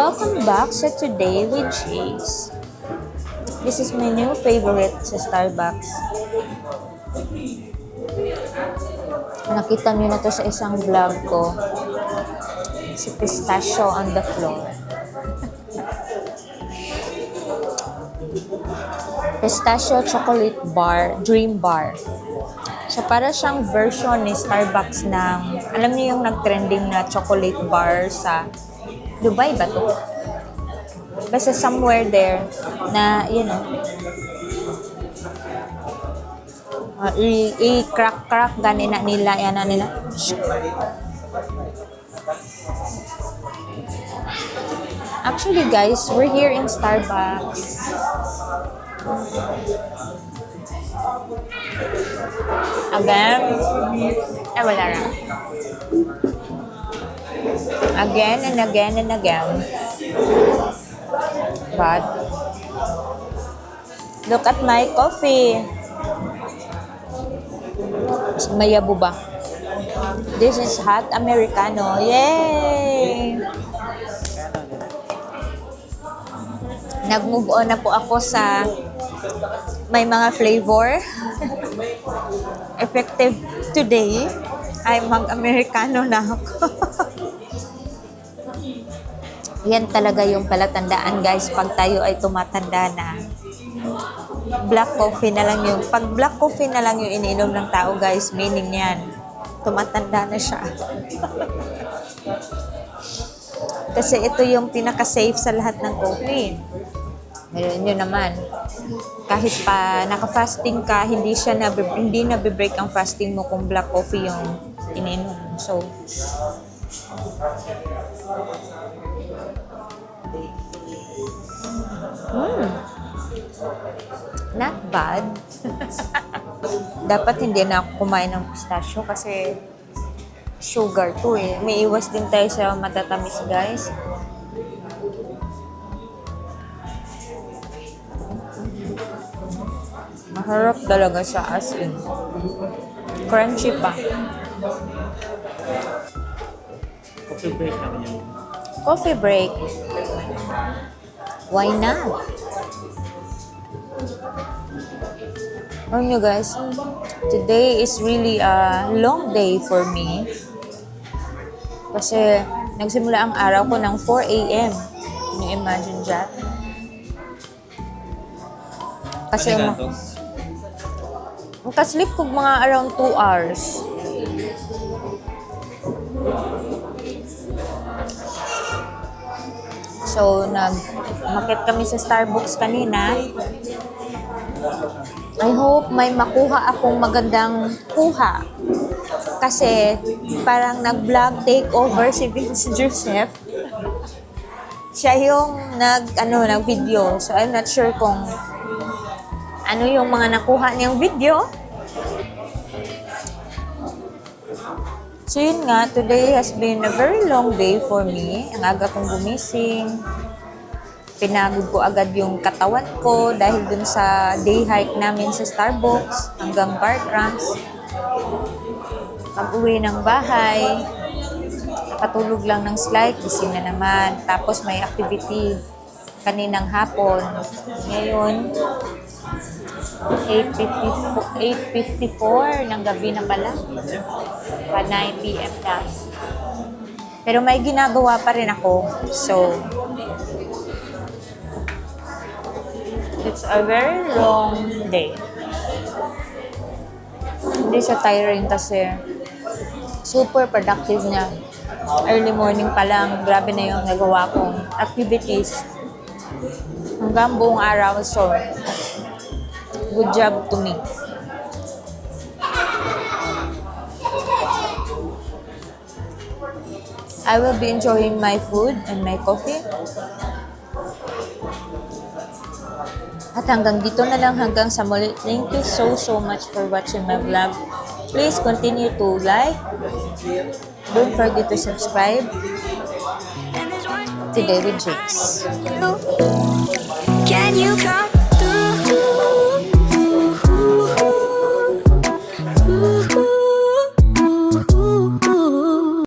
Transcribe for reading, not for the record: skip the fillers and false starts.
Welcome back sa Today with Jace. This is my new favorite sa Starbucks. Nakita niyo na to sa isang vlog ko. Si pistachio on the floor. Pistachio chocolate bar, dream bar. So, para siyang version ni Starbucks ng, alam niyo yung nag-trending na chocolate bar sa Dubai ba to? Basta somewhere there na, you know, i-crack ganina nila, yan na nila. Actually, guys, we're here in Starbucks. Again, wala na. Again and again and again. But, look at my coffee. Mayabo ba? This is hot Americano. Yay! Nag-move on na po ako sa may mga flavor. Effective today ay mag-Americano na ako. Yan talaga yung palatandaan, guys, pag tayo ay tumatanda na. Black coffee na lang yung, pag black coffee na lang yung iniinom ng tao, guys, meaning yan, tumatanda na siya. Kasi ito yung pinaka-safe sa lahat ng coffee. Meron nyo naman, kahit pa naka-fasting ka, hindi na-break ang fasting mo kung black coffee yung ininom. So, not bad. Dapat hindi na ako kumain ng pistachio kasi sugar to eh. May iwas din tayo sa matatamis, guys. Maharap talaga siya, as in. Crunchy pa. Coffee break naman yun. Coffee break. Why not? Alam nyo, guys, today is really a long day for me. Kasi nagsimula ang araw ko ng 4 a.m. Can you imagine that? Kasi sleep ko mga around 2 hours. So, nag-market kami sa Starbucks kanina. I hope may makuha akong magandang kuha. Kasi parang nag-vlog takeover si Vince Joseph. Siya yung nag-video. So, I'm not sure kung ano yung mga nakuha niyang video. So yun nga, today has been a very long day for me. Ang aga kong gumising. Pinagod ko agad yung katawan ko dahil dun sa day hike namin sa Starbucks hanggang Bartrams. Pag-uwi ng bahay, nakatulog lang ng slight, gising na naman. Tapos may activity kaninang hapon. Ngayon, 8:54 ng gabi na pala. Pa 9 p.m. na. Pero may ginagawa pa rin ako. So, it's a very long day. Hindi siya tiring kasi super productive niya. Early morning pa lang, grabe na yung nagawa kong activities. Hanggang buong araw. So, good job to me. I will be enjoying my food and my coffee. At hanggang dito na lang, hanggang sa muli. Thank you so much for watching my vlog. Please continue to like. Don't forget to subscribe. Today with Jace.